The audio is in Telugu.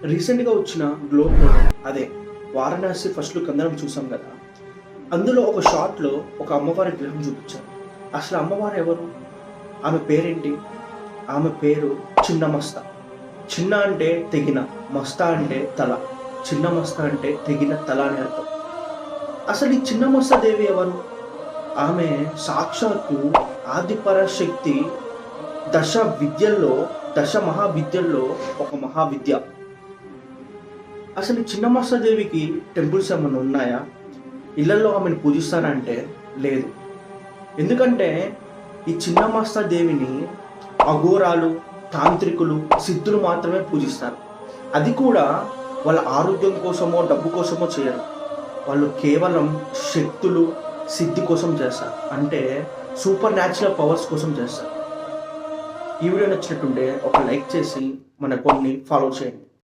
రీసెంట్గా వచ్చిన గ్లోబ్లో అదే వారణాసి ఫస్ట్ లుక్ అందరం చూసాం కదా. అందులో ఒక షాట్లో ఒక అమ్మవారి విగ్రహం చూపించారు. అసలు అమ్మవారు ఎవరు, ఆమె పేరేంటి? ఆమె పేరు చిన్న మస్తా. చిన్న అంటే తెగిన, మస్తా అంటే తల. చిన్న మస్తా అంటే తెగిన తల అని అర్థం. అసలు ఈ చిన్న మస్తా దేవి ఎవరు? ఆమె సాక్షాత్తు ఆదిపరాశక్తి దశ మహావిద్యల్లో ఒక మహావిద్య. అసలు ఈ చిన్న మస్తా దేవికి టెంపుల్స్ ఏమైనా ఉన్నాయా? ఇళ్లలో ఆమెను పూజిస్తారంటే లేదు. ఎందుకంటే ఈ చిన్న మస్తా దేవిని అఘోరాలు, తాంత్రికులు, సిద్ధులు మాత్రమే పూజిస్తారు. అది కూడా వాళ్ళ ఆరోగ్యం కోసమో డబ్బు కోసమో చేయరు. వాళ్ళు కేవలం శక్తులు, సిద్ధి కోసం చేస్తారు. అంటే సూపర్ న్యాచురల్ పవర్స్ కోసం చేస్తారు. ఈ వీడియో నచ్చినట్టుంటే ఒక లైక్ చేసి మన కొన్ని ఫాలో చేయండి.